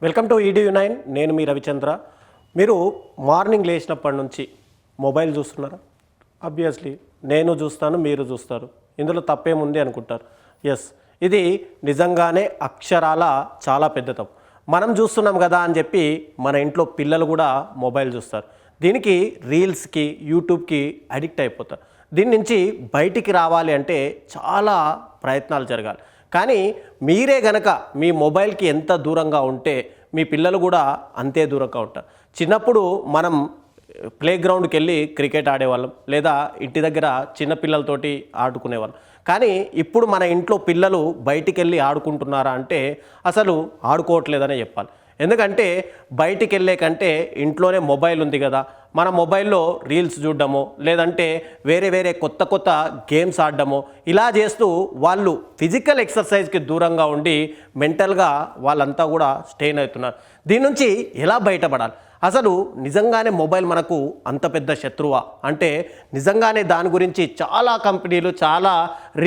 Welcome to EDU9. నేను మీ రవిచంద్ర. మీరు morning లేచినప్పటి నుంచి మొబైల్ చూస్తున్నారా? ఆబ్వియస్లీ నేను చూస్తాను, మీరు చూస్తారు. ఇందులో తప్పేముంది అనుకుంటారు. ఎస్, ఇది నిజంగానే అక్షరాల చాలా పెద్ద తప్పు. మనం చూస్తున్నాం కదా అని చెప్పి మన ఇంట్లో పిల్లలు కూడా మొబైల్ చూస్తారు. దీనికి రీల్స్కి, యూట్యూబ్కి అడిక్ట్ అయిపోతారు. దీని నుంచి బయటికి రావాలి అంటే చాలా ప్రయత్నాలు జరగాలి. కానీ మీరే గనక మీ మొబైల్కి ఎంత దూరంగా ఉంటే మీ పిల్లలు కూడా అంతే దూరంగా ఉంటారు. చిన్నప్పుడు మనం ప్లే గ్రౌండ్కి వెళ్ళి క్రికెట్ ఆడేవాళ్ళం, లేదా ఇంటి దగ్గర చిన్న పిల్లలతోటి ఆడుకునేవాళ్ళం. కానీ ఇప్పుడు మన ఇంట్లో పిల్లలు బయటికి వెళ్ళి ఆడుకుంటున్నారా అంటే అసలు ఆడుకోవట్లేదనే చెప్పాలి. ఎందుకంటే బయటికి వెళ్ళే కంటే ఇంట్లోనే మొబైల్ ఉంది కదా, మన మొబైల్లో రీల్స్ చూడడమో లేదంటే వేరే కొత్త గేమ్స్ ఆడడమో ఇలా చేస్తూ వాళ్ళు ఫిజికల్ ఎక్సర్సైజ్కి దూరంగా ఉండి మెంటల్గా వాళ్ళంతా కూడా స్టెయిన్ అవుతున్నారు. దీని నుంచి ఎలా బయటపడాలి? అసలు నిజంగానే మొబైల్ మనకు అంత పెద్ద శత్రువా అంటే నిజంగానే దాని గురించి చాలా కంపెనీలు చాలా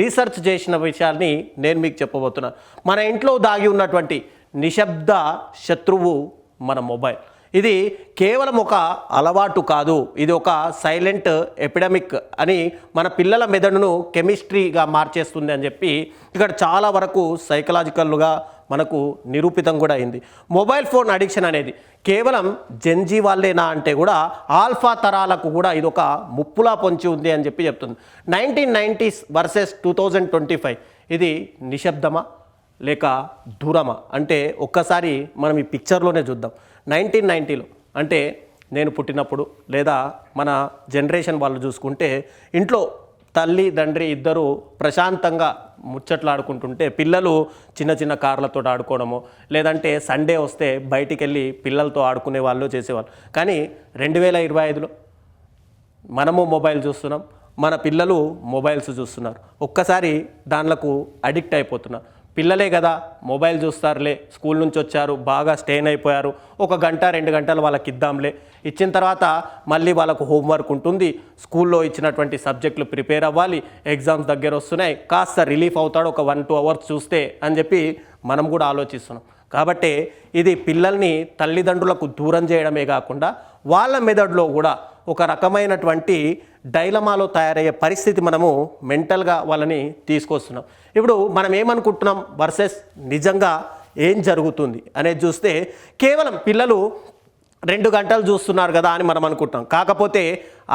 రీసెర్చ్ చేసిన విషయాల్ని నేను మీకు చెప్పబోతున్నాను. మన ఇంట్లో దాగి ఉన్నటువంటి నిశ్శబ్ద శత్రువు మన మొబైల్. ఇది కేవలం ఒక అలవాటు కాదు, ఇది ఒక సైలెంట్ ఎపిడమిక్ అని మన పిల్లల మెదడును కెమిస్ట్రీగా మార్చేస్తుంది అని చెప్పి ఇక్కడ చాలా వరకు సైకలాజికల్గా మనకు నిరూపితం కూడా అయింది. మొబైల్ ఫోన్ అడిక్షన్ అనేది కేవలం జెన్జీ వాళ్ళేనా అంటే కూడా ఆల్ఫా తరాలకు కూడా ఇది ఒక ముప్పులా పొంచి ఉంది అని చెప్పి చెప్తుంది. 1990s వర్సెస్ 2025 ఇది నిశ్శబ్దమా లేక దూరమా అంటే ఒక్కసారి మనం ఈ పిక్చర్లోనే చూద్దాం. 1990లో అంటే నేను పుట్టినప్పుడు లేదా మన జనరేషన్ వాళ్ళు చూసుకుంటే ఇంట్లో తల్లి తండ్రి ఇద్దరు ప్రశాంతంగా ముచ్చట్లు ఆడుకుంటుంటే పిల్లలు చిన్న కార్లతో ఆడుకోవడము లేదంటే సండే వస్తే బయటికి వెళ్ళి పిల్లలతో ఆడుకునే వాళ్ళు చేసేవాళ్ళు. కానీ 2025లో మనము మొబైల్ చూస్తున్నాం, మన పిల్లలు మొబైల్స్ చూస్తున్నారు. ఒక్కసారి దానిలకు అడిక్ట్ అయిపోతున్నారు. పిల్లలే కదా మొబైల్ చూస్తారులే, స్కూల్ నుంచి వచ్చారు బాగా స్టెయిన్ అయిపోయారు, 1 గంట 2 గంటలు వాళ్ళకి ఇద్దాంలే, ఇచ్చిన తర్వాత మళ్ళీ వాళ్ళకు హోంవర్క్ ఉంటుంది, స్కూల్లో ఇచ్చినటువంటి సబ్జెక్టులు ప్రిపేర్ అవ్వాలి, ఎగ్జామ్స్ దగ్గర వస్తున్నాయి, కాస్త రిలీఫ్ అవుతాడు ఒక 1-2 అవర్స్ చూస్తే అని చెప్పి మనం కూడా ఆలోచిస్తున్నాం. కాబట్టి ఇది పిల్లల్ని తల్లిదండ్రులకు దూరం చేయడమే కాకుండా వాళ్ళ మెదడులో కూడా ఒక రకమైనటువంటి డైలమాలో తయారయ్యే పరిస్థితి మనము మెంటల్గా వాళ్ళని తీసుకొస్తున్నాం. ఇప్పుడు మనం ఏమనుకుంటున్నాం వర్సెస్ నిజంగా ఏం జరుగుతుంది అనేది చూస్తే కేవలం పిల్లలు 2 గంటలు చూస్తున్నారు కదా అని మనం అనుకుంటున్నాం. కాకపోతే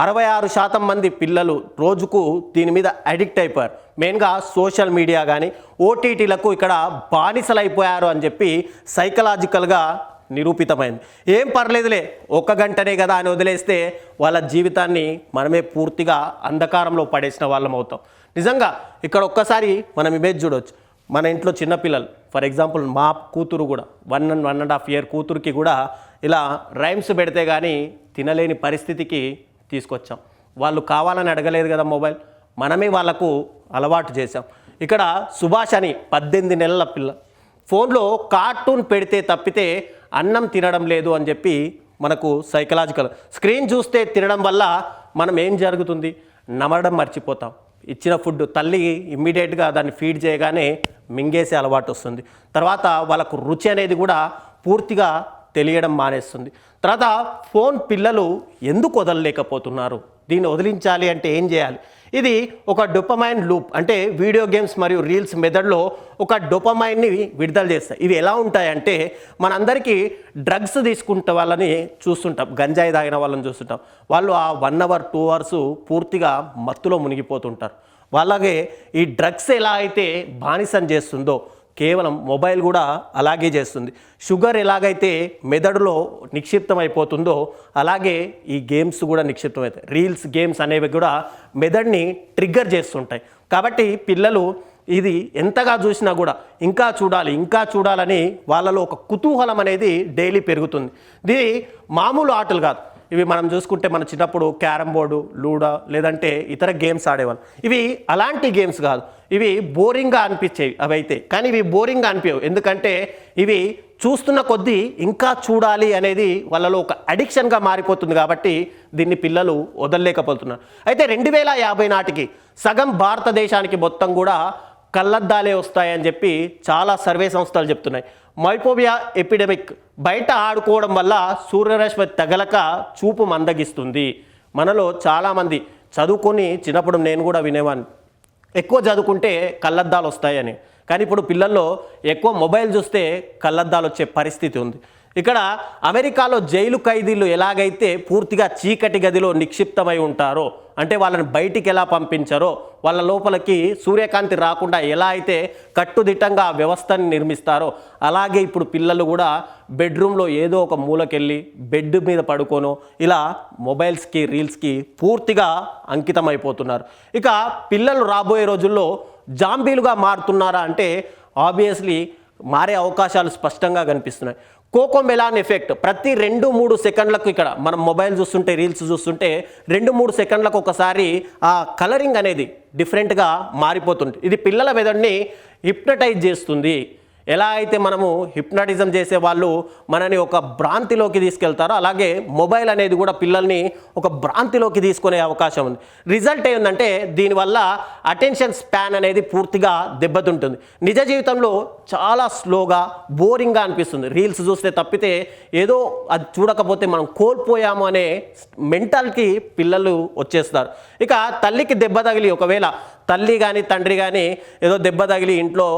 66% మంది పిల్లలు రోజుకు దీని మీద అడిక్ట్ అయిపోయారు. మెయిన్గా సోషల్ మీడియా కానీ ఓటీటీలకు ఇక్కడ బానిసలైపోయారు అని చెప్పి సైకలాజికల్గా నిరూపితమైంది. ఏం పర్లేదులే 1 గంటనే కదా అని వదిలేస్తే వాళ్ళ జీవితాన్ని మనమే పూర్తిగా అంధకారంలో పడేసిన వాళ్ళం అవుతాం. నిజంగా ఇక్కడ ఒక్కసారి మనం ఇమేజ్ చూడవచ్చు. మన ఇంట్లో చిన్నపిల్లలు, ఫర్ ఎగ్జాంపుల్ మా కూతురు కూడా 1.5 year కూతురికి కూడా ఇలా రైమ్స్ పెడితే కానీ తినలేని పరిస్థితికి తీసుకొచ్చాం. వాళ్ళు కావాలని అడగలేదు కదా మొబైల్, మనమే వాళ్ళకు అలవాటు చేసాం. ఇక్కడ సుభాష్ అని 18 నెలల పిల్ల ఫోన్లో కార్టూన్ పెడితే తప్పితే అన్నం తినడం లేదు అని చెప్పి మనకు సైకలాజికల్ స్క్రీన్ చూస్తే తినడం వల్ల మనం ఏం జరుగుతుంది, నమలడం మర్చిపోతాం. ఇచ్చిన ఫుడ్ తల్లి ఇమ్మీడియట్గా దాన్ని ఫీడ్ చేయగానే మింగేసే అలవాటు వస్తుంది. తర్వాత వాళ్ళకు రుచి అనేది కూడా పూర్తిగా తెలియడం మానేస్తుంది. తర్వాత ఫోన్ పిల్లలు ఎందుకు వదలలేకపోతున్నారు, దీన్ని వదిలించాలి అంటే ఏం చేయాలి? ఇది ఒక డోపమైన్ లూప్ అంటే వీడియో గేమ్స్ మరియు రీల్స్ మెథడ్లో ఒక డోపమైన్ని విడుదల చేస్తాయి. ఇవి ఎలా ఉంటాయంటే మనందరికీ డ్రగ్స్ తీసుకుంటే వాళ్ళని చూస్తుంటాం, గంజాయి తాగిన వాళ్ళని చూస్తుంటాం. వాళ్ళు ఆ 1 hour 2 hours పూర్తిగా మత్తులో మునిగిపోతుంటారు. అలాగే ఈ డ్రగ్స్ ఎలా అయితే బానిసం చేస్తుందో కేవలం మొబైల్ కూడా అలాగే చేస్తుంది. షుగర్ ఎలాగైతే మెదడులో నిక్షిప్తం అయిపోతుందో అలాగే ఈ గేమ్స్ కూడా నిక్షిప్తం అవుతాయి. రీల్స్ గేమ్స్ అనేవి కూడా మెదడుని ట్రిగ్గర్ చేస్తుంటాయి. కాబట్టి పిల్లలు ఇది ఎంతగా చూసినా కూడా ఇంకా చూడాలని వాళ్ళలో ఒక కుతూహలం అనేది డైలీ పెరుగుతుంది. ఇది మామూలు ఆటలు కాదు. ఇవి మనం చూసుకుంటే మన చిన్నప్పుడు క్యారమ్ బోర్డు, లూడో లేదంటే ఇతర గేమ్స్ ఆడేవాళ్ళు. ఇవి అలాంటి గేమ్స్ కాదు, ఇవి బోరింగ్గా అనిపించేవి అవైతే. కానీ ఇవి బోరింగ్గా అనిపించవు, ఎందుకంటే ఇవి చూస్తున్న కొద్దీ ఇంకా చూడాలి అనేది వాళ్ళలో ఒక అడిక్షన్గా మారిపోతుంది. కాబట్టి దీన్ని పిల్లలు వదలలేకపోతున్నారు. అయితే 2050 నాటికి సగం భారతదేశానికి మొత్తం కూడా కళ్ళద్దాలే వస్తాయని చెప్పి చాలా సర్వే సంస్థలు చెప్తున్నాయి. మైపోవియా ఎపిడెమిక్, బయట ఆడుకోవడం వల్ల సూర్యరశ్మి తగలక చూపు మందగిస్తుంది. మనలో చాలామంది చదువుకొని చిన్నప్పుడు నేను కూడా వినేవాడిని, ఎక్కువ చదువుకుంటే కళ్ళద్దాలు వస్తాయని. కానీ ఇప్పుడు పిల్లల్లో ఎక్కువ మొబైల్ చూస్తే కళ్ళద్దాలు వచ్చే పరిస్థితి ఉంది. ఇక్కడ అమెరికాలో జైలు ఖైదీలు ఎలాగైతే పూర్తిగా చీకటి గదిలో నిక్షిప్తమై ఉంటారో, అంటే వాళ్ళని బయటికి ఎలా పంపించారో, వాళ్ళ లోపలికి సూర్యకాంతి రాకుండా ఎలా అయితే కట్టుదిట్టంగా ఆ వ్యవస్థని నిర్మిస్తారో, అలాగే ఇప్పుడు పిల్లలు కూడా బెడ్రూమ్లో ఏదో ఒక మూలకెళ్ళి బెడ్ మీద పడుకోనో ఇలా మొబైల్స్కి రీల్స్కి పూర్తిగా అంకితమైపోతున్నారు. ఇక పిల్లలు రాబోయే రోజుల్లో జాంబీలుగా మారుతున్నారా అంటే ఆబ్వియస్లీ మారే అవకాశాలు స్పష్టంగా కనిపిస్తున్నాయి. కోకోమెలాన్ ఎఫెక్ట్, ప్రతి 2-3 సెకండ్లకు ఇక్కడ మనం మొబైల్ చూస్తుంటే రీల్స్ చూస్తుంటే 2-3 సెకండ్లకు ఒకసారి ఆ కలరింగ్ అనేది డిఫరెంట్గా మారిపోతుంది. ఇది పిల్లల మెదడుని హిప్నటైజ్ చేస్తుంది. ఎలా అయితే మనము హిప్నటిజం చేసే వాళ్ళు మనని ఒక భ్రాంతిలోకి తీసుకెళ్తారో, అలాగే మొబైల్ అనేది కూడా పిల్లల్ని ఒక భ్రాంతిలోకి తీసుకునే అవకాశం ఉంది. రిజల్ట్ ఏంటంటే దీనివల్ల అటెన్షన్ స్పాన్ అనేది పూర్తిగా దెబ్బతింటుంది. నిజ జీవితంలో చాలా స్లోగా బోరింగ్గా అనిపిస్తుంది. రీల్స్ చూస్తే తప్పితే ఏదో అది చూడకపోతే మనం కోల్పోయాము అనే మెంటాలిటీ పిల్లలు వచ్చేస్తారు. ఇక తల్లికి దెబ్బ తగిలి, ఒకవేళ తల్లి కానీ తండ్రి కానీ ఏదో దెబ్బ తగిలి ఇంట్లో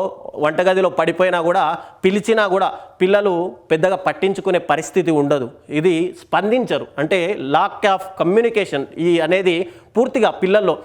వంటగదిలో పడిపోయినా కూడా పిలిచినా కూడా పిల్లలు పెద్దగా పట్టించుకునే పరిస్థితి ఉండదు. ఇది స్పందించరు. అంటే లాక్ ఆఫ్ కమ్యూనికేషన్ అనేది పూర్తిగా పిల్లల్లో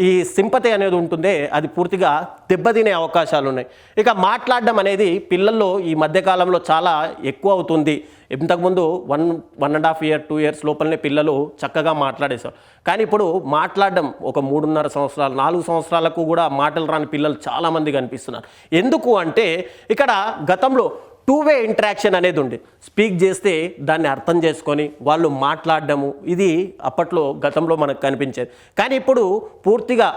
ఈ సింపతి అనేది ఉంటుందే, అది పూర్తిగా దెబ్బతినే అవకాశాలు ఉన్నాయి. ఇక మాట్లాడడం అనేది పిల్లల్లో ఈ మధ్యకాలంలో చాలా ఎక్కువ అవుతుంది. ఇంతకుముందు 1.5 ఇయర్ 2 ఇయర్స్ లోపలనే పిల్లలు చక్కగా మాట్లాడేశారు. కానీ ఇప్పుడు మాట్లాడడం ఒక 3.5 సంవత్సరాలు 4 సంవత్సరాలకు కూడా మాటలు రాని పిల్లలు చాలామంది కనిపిస్తున్నారు. ఎందుకు అంటే ఇక్కడ గతంలో 2-వే ఇంటరాక్షన్ అనేది ఉంది. స్పీక్ చేస్తే దాన్ని అర్థం చేసుకొని వాళ్ళు మాట్లాడడము, ఇది అప్పట్లో గతంలో మనకు కనిపించేది. కానీ ఇప్పుడు పూర్తిగా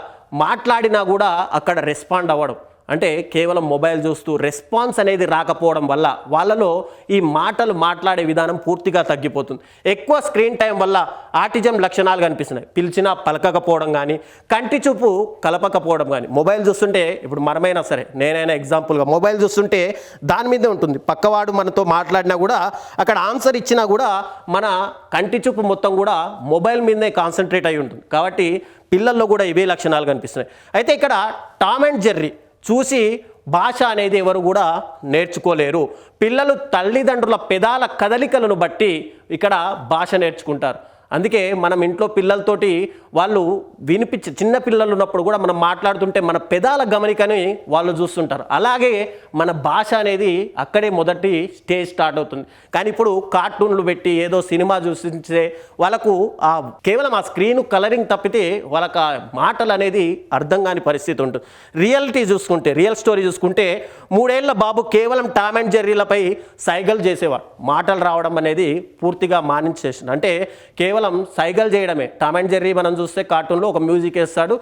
మాట్లాడినా కూడా అక్కడ రెస్పాండ్ అవ్వడం, అంటే కేవలం మొబైల్ చూస్తూ రెస్పాన్స్ అనేది రాకపోవడం వల్ల వాళ్ళలో ఈ మాటలు మాట్లాడే విధానం పూర్తిగా తగ్గిపోతుంది. ఎక్కువ స్క్రీన్ టైం వల్ల ఆటిజం లక్షణాలు కనిపిస్తున్నాయి. పిలిచినా పలకకపోవడం కానీ, కంటి చూపు కలపకపోవడం కానీ. మొబైల్ చూస్తుంటే ఇప్పుడు మనమైనా సరే, నేనైనా ఎగ్జాంపుల్గా మొబైల్ చూస్తుంటే దాని మీదే ఉంటుంది. పక్కవాడు మనతో మాట్లాడినా కూడా అక్కడ ఆన్సర్ ఇచ్చినా కూడా మన కంటి చూపు మొత్తం కూడా మొబైల్ మీదనే కాన్సన్ట్రేట్ అయి ఉంటుంది. కాబట్టి పిల్లల్లో కూడా ఇవే లక్షణాలు కనిపిస్తున్నాయి. అయితే ఇక్కడ టామ్ అండ్ జెర్రీ చూసి భాష అనేది ఎవరు కూడా నేర్చుకోలేరు. పిల్లలు తల్లిదండ్రుల పెదాల కదలికలను బట్టి ఇక్కడ భాష నేర్చుకుంటారు. అందుకే మనం ఇంట్లో పిల్లలతోటి వాళ్ళు చిన్న పిల్లలు ఉన్నప్పుడు కూడా మనం మాట్లాడుతుంటే మన పెదాల గమనికని వాళ్ళు చూస్తుంటారు. అలాగే మన భాష అనేది అక్కడే మొదటి స్టేజ్ స్టార్ట్ అవుతుంది. కానీ ఇప్పుడు కార్టూన్లు పెట్టి ఏదో సినిమా చూసించే వాళ్ళకు కేవలం ఆ స్క్రీన్ కలరింగ్ తప్పితే వాళ్ళకి ఆ మాటలు అనేది అర్థం కాని పరిస్థితి ఉంటుంది. రియల్ స్టోరీ చూసుకుంటే 3 ఏళ్ల బాబు కేవలం టామ్ అండ్ జెర్రీలపై సైగలు చేసేవాడు. మాటలు రావడం అనేది పూర్తిగా మానించేసింది. అంటే కేవలం సైగలు చేయడమే. టామ్ అండ్ జెర్రీ మనం చూస్తే కార్టూన్లో ఒక మ్యూజిక్ వేస్తాడు,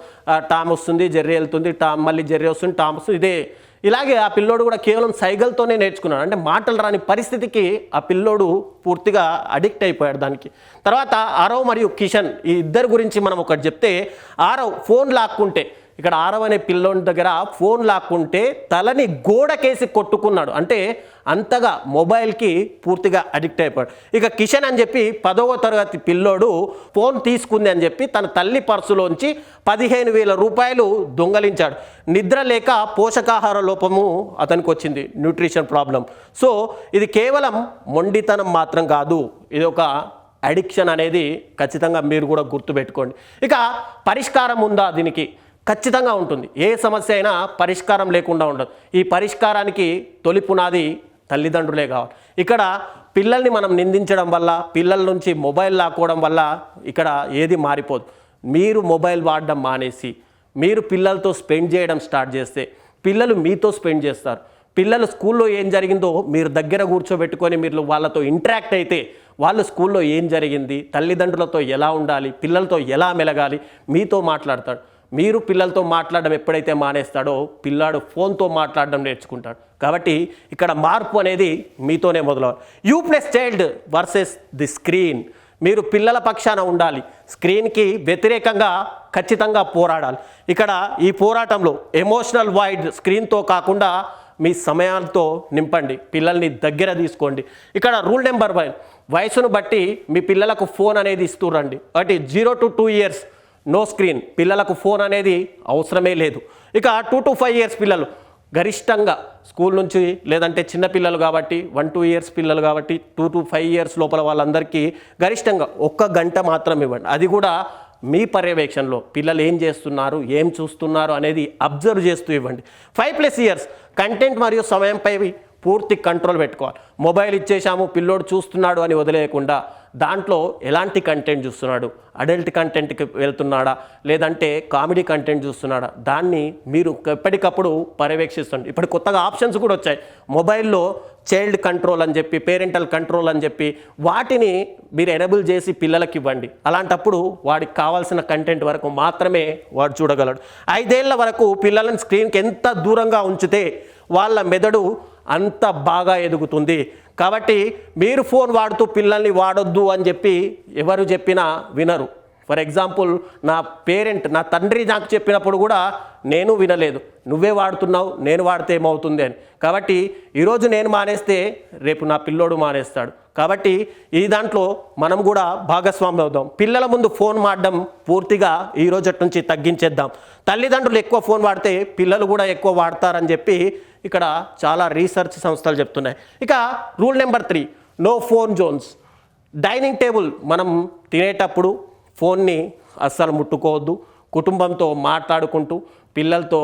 టామ్ వస్తుంది, జెర్రీ వెళ్తుంది, మళ్ళీ జెర్రీ వస్తుంది, టామ్ వస్తుంది, ఇదే. ఇలాగే ఆ పిల్లోడు కూడా కేవలం సైగలతోనే నేర్చుకున్నాడు. అంటే మాటలు రాని పరిస్థితికి ఆ పిల్లోడు పూర్తిగా అడిక్ట్ అయిపోయాడు దానికి. తర్వాత ఆరవ్ మరియు కిషన్, ఈ ఇద్దరు గురించి మనం ఒకటి చెప్తే, ఆరవ్ ఫోన్ లాక్కుంటే, ఇక్కడ ఆరవ్ అనే పిల్లోని దగ్గర ఫోన్ లాక్కుంటే తలని గోడకేసి కొట్టుకున్నాడు. అంటే అంతగా మొబైల్కి పూర్తిగా అడిక్ట్ అయిపోయాడు. ఇక కిషన్ అని చెప్పి 10వ తరగతి పిల్లోడు ఫోన్ తీసుకుంది అని చెప్పి తన తల్లి పర్సులోంచి 15,000 రూపాయలు దొంగలించాడు. నిద్ర లేక పోషకాహార లోపము అతనికి వచ్చింది, న్యూట్రిషన్ ప్రాబ్లం. సో ఇది కేవలం మొండితనం మాత్రం కాదు, ఇది ఒక అడిక్షన్ అనేది ఖచ్చితంగా మీరు కూడా గుర్తుపెట్టుకోండి. ఇక పరిష్కారం ఉందా దీనికి? ఖచ్చితంగా ఉంటుంది. ఏ సమస్య అయినా పరిష్కారం లేకుండా ఉండదు. ఈ పరిష్కారానికి తొలి పునాది తల్లిదండ్రులే కావాలి. ఇక్కడ పిల్లల్ని మనం నిందించడం వల్ల, పిల్లల నుంచి మొబైల్ లాక్కోవడం వల్ల ఇక్కడ ఏది మారిపోదు. మీరు మొబైల్ వాడడం మానేసి మీరు పిల్లలతో స్పెండ్ చేయడం స్టార్ట్ చేస్తే పిల్లలు మీతో స్పెండ్ చేస్తారు. పిల్లలు స్కూల్లో ఏం జరిగిందో మీరు దగ్గర కూర్చోబెట్టుకొని మీరు వాళ్ళతో ఇంటరాక్ట్ అయితే వాళ్ళు స్కూల్లో ఏం జరిగింది, తల్లిదండ్రులతో ఎలా ఉండాలి, పిల్లలతో ఎలా మెలగాలి మీతో మాట్లాడతాడు. మీరు పిల్లలతో మాట్లాడడం ఎప్పుడైతే మానేస్తాడో పిల్లాడు ఫోన్తో మాట్లాడడం నేర్చుకుంటాడు. కాబట్టి ఇక్కడ మార్పు అనేది మీతోనే మొదలవ్వాలి. You plus child versus the screen. మీరు పిల్లల పక్షాన ఉండాలి, స్క్రీన్కి వ్యతిరేకంగా ఖచ్చితంగా పోరాడాలి. ఇక్కడ ఈ పోరాటంలో ఎమోషనల్ వాయిడ్ స్క్రీన్తో కాకుండా మీ సమయాలతో నింపండి, పిల్లల్ని దగ్గర తీసుకోండి. ఇక్కడ రూల్ నెంబర్ 1, వయసును బట్టి మీ పిల్లలకు ఫోన్ అనేది ఇస్తురండి. ఒకటి 0 to 2 years నో స్క్రీన్, పిల్లలకు ఫోన్ అనేది అవసరమే లేదు. ఇక 2 to 5 years పిల్లలు గరిష్టంగా స్కూల్ నుంచి, లేదంటే చిన్న పిల్లలు కాబట్టి 1 to 2 years పిల్లలు కాబట్టి 2 to 5 years లోపల వాళ్ళందరికీ గరిష్టంగా 1 గంట మాత్రం ఇవ్వండి. అది కూడా మీ పర్యవేక్షణలో పిల్లలు ఏం చేస్తున్నారు, ఏం చూస్తున్నారు అనేది అబ్జర్వ్ చేస్తూ ఇవ్వండి. 5+ years కంటెంట్ మరియు సమయంపై పూర్తి కంట్రోల్ పెట్టుకోవాలి. మొబైల్ ఇచ్చేసాము పిల్లోడు చూస్తున్నాడు అని వదిలేయకుండా దాంట్లో ఎలాంటి కంటెంట్ చూస్తున్నాడు, అడల్ట్ కంటెంట్కి వెళ్తున్నాడా లేదంటే కామెడీ కంటెంట్ చూస్తున్నాడా, దాన్ని మీరు ఎప్పటికప్పుడు పర్యవేక్షిస్తుంది. ఇప్పుడు కొత్తగా ఆప్షన్స్ కూడా వచ్చాయి మొబైల్లో, చైల్డ్ కంట్రోల్ అని చెప్పి, పేరెంటల్ కంట్రోల్ అని చెప్పి, వాటిని మీరు ఎనేబుల్ చేసి పిల్లలకి ఇవ్వండి. అలాంటప్పుడు వాడికి కావాల్సిన కంటెంట్ వరకు మాత్రమే వాడు చూడగలడు. 5 ఏళ్ల వరకు పిల్లలను స్క్రీన్కి ఎంత దూరంగా ఉంచితే వాళ్ళ మెదడు అంత బాగా ఎదుగుతుంది. కాబట్టి మీరు ఫోన్ వాడుతూ పిల్లల్ని వాడొద్దు అని చెప్పి ఎవరు చెప్పినా వినరు. ఫర్ ఎగ్జాంపుల్ నా తండ్రి నాకు చెప్పినప్పుడు కూడా నేను వినలేదు, నువ్వే వాడుతున్నావు, నేను వాడితే ఏమవుతుంది అని. కాబట్టి ఈరోజు నేను మానేస్తే రేపు నా పిల్లోడు మానేస్తాడు. కాబట్టి ఈ దాంట్లో మనం కూడా భాగస్వామి అవుదాం. పిల్లల ముందు ఫోన్ వాడడం పూర్తిగా ఈ రోజు నుంచి తగ్గించేద్దాం. తల్లిదండ్రులు ఎక్కువ ఫోన్ వాడితే పిల్లలు కూడా ఎక్కువ వాడతారని చెప్పి ఇక్కడ చాలా రీసెర్చ్ సంస్థలు చెప్తున్నాయి. ఇక rule number 3, no phone zones. Dining table మనం తినేటప్పుడు ఫోన్ని అస్సలు ముట్టుకోవద్దు. కుటుంబంతో మాట్లాడుకుంటూ పిల్లలతో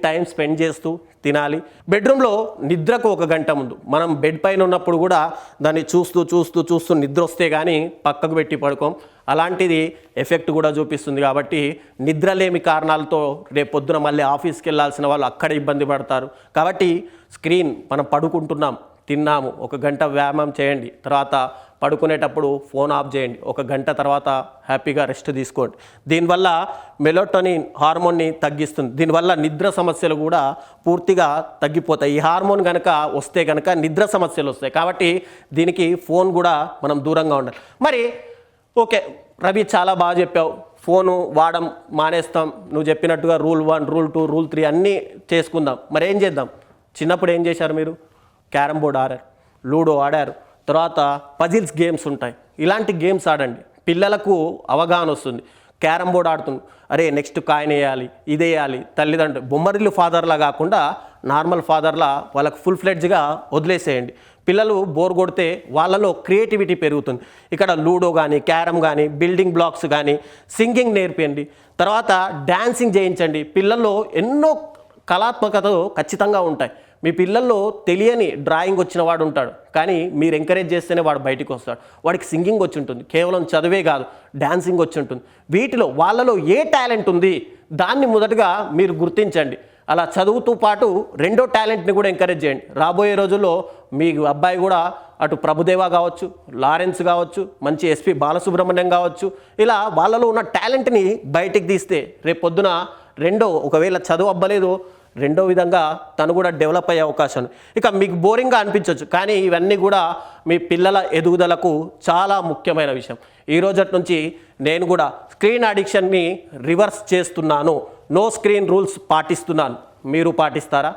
టైం స్పెండ్ చేస్తూ తినాలి. బెడ్రూమ్లో నిద్రకు 1 గంట ముందు, మనం బెడ్ పైన ఉన్నప్పుడు కూడా దాన్ని చూస్తూ నిద్ర వస్తే కానీ పక్కకు పెట్టి పడుకోం. అలాంటిది ఎఫెక్ట్ కూడా చూపిస్తుంది. కాబట్టి నిద్రలేమి కారణాలతో రేపు పొద్దున మళ్ళీ ఆఫీస్కి వెళ్ళాల్సిన వాళ్ళు అక్కడ ఇబ్బంది పడతారు. కాబట్టి స్క్రీన్, మనం పడుకుంటున్నాం, తిన్నాము, 1 గంట వ్యాయామం చేయండి, తర్వాత పడుకునేటప్పుడు ఫోన్ ఆఫ్ చేయండి, 1 గంట తర్వాత హ్యాపీగా రెస్ట్ తీసుకోండి. దీనివల్ల మెలటోనిన్ హార్మోన్ని తగ్గిస్తుంది. దీనివల్ల నిద్ర సమస్యలు కూడా పూర్తిగా తగ్గిపోతాయి. ఈ హార్మోన్ కనుక వస్తే కనుక నిద్ర సమస్యలు వస్తాయి. కాబట్టి దీనికి ఫోన్ కూడా మనం దూరంగా ఉండాలి. మరి ఓకే రవి, చాలా బాగా చెప్పావు, ఫోను వాడడం మానేస్తాం, నువ్వు చెప్పినట్టుగా రూల్ 1, రూల్ 2, రూల్ 3 అన్నీ చేసుకుందాం. మరి ఏం చేద్దాం? చిన్నప్పుడు ఏం చేశారు మీరు? క్యారమ్ బోర్డ్ ఆడారు, లూడో ఆడారు, తర్వాత పజిల్స్ గేమ్స్ ఉంటాయి, ఇలాంటి గేమ్స్ ఆడండి. పిల్లలకు అవగాహన వస్తుంది. క్యారమ్ బోర్డ్ ఆడుతుంది, అరే నెక్స్ట్ కాయిన్ వేయాలి, ఇదేయాలి. తల్లిదండ్రులు బొమ్మరిల్లు ఫాదర్లా కాకుండా నార్మల్ ఫాదర్లా వాళ్ళకు ఫుల్ ఫ్లెడ్జ్గా వదిలేసేయండి. పిల్లలు బోర్ కొడితే వాళ్ళలో క్రియేటివిటీ పెరుగుతుంది. ఇక్కడ లూడో కానీ, క్యారమ్ కానీ, బిల్డింగ్ బ్లాక్స్ కానీ, సింగింగ్ నేర్పండి, తర్వాత డ్యాన్సింగ్ చేయించండి. పిల్లల్లో ఎన్నో కళాత్మకతలు ఖచ్చితంగా ఉంటాయి. మీ పిల్లల్లో తెలియని డ్రాయింగ్ వచ్చిన వాడు ఉంటాడు, కానీ మీరు ఎంకరేజ్ చేస్తేనే వాడు బయటికి వస్తాడు. వాడికి సింగింగ్ వచ్చి ఉంటుంది, కేవలం చదివే కాదు, డాన్సింగ్ వచ్చి ఉంటుంది. వీటిలో వాళ్ళలో ఏ టాలెంట్ ఉంది దాన్ని మొదటగా మీరు గుర్తించండి. అలా చదువుతూ పాటు రెండో టాలెంట్ని కూడా ఎంకరేజ్ చేయండి. రాబోయే రోజుల్లో మీ అబ్బాయి కూడా అటు ప్రభుదేవా కావచ్చు, లారెన్స్ కావచ్చు, మంచి ఎస్పి బాలసుబ్రహ్మణ్యం కావచ్చు, ఇలా వాళ్ళలో ఉన్న టాలెంట్ని బయటికి తీస్తే రేపు పొద్దున ఒకవేళ చదువు అవ్వలేదు, రెండో విధంగా తను కూడా డెవలప్ అయ్యే అవకాశం. ఇక మీకు బోరింగ్గా అనిపించవచ్చు, కానీ ఇవన్నీ కూడా మీ పిల్లల ఎదుగుదలకు చాలా ముఖ్యమైన విషయం. ఈ రోజటి నుంచి నేను కూడా స్క్రీన్ అడిక్షన్ని రివర్స్ చేస్తున్నాను, నో స్క్రీన్ రూల్స్ పాటిస్తున్నాను. మీరు పాటిస్తారా?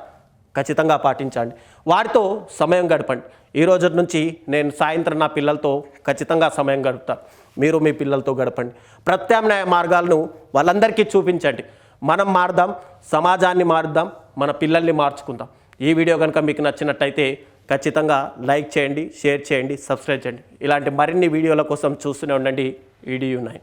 ఖచ్చితంగా పాటించండి. వారితో సమయం గడపండి. ఈ రోజటి నుంచి నేను సాయంత్రం నా పిల్లలతో ఖచ్చితంగా సమయం గడుపుతాను. మీరు మీ పిల్లలతో గడపండి. ప్రత్యామ్నాయ మార్గాలను వాళ్ళందరికీ చూపించండి. మనం మారుదాం, సమాజాన్ని మారుద్దాం, మన పిల్లల్ని మార్చుకుందాం. ఈ వీడియో కనుక మీకు నచ్చినట్టయితే ఖచ్చితంగా లైక్ చేయండి, షేర్ చేయండి, సబ్స్క్రైబ్ చేయండి. ఇలాంటి మరిన్ని వీడియోల కోసం చూస్తూనే ఉండండి EDU9.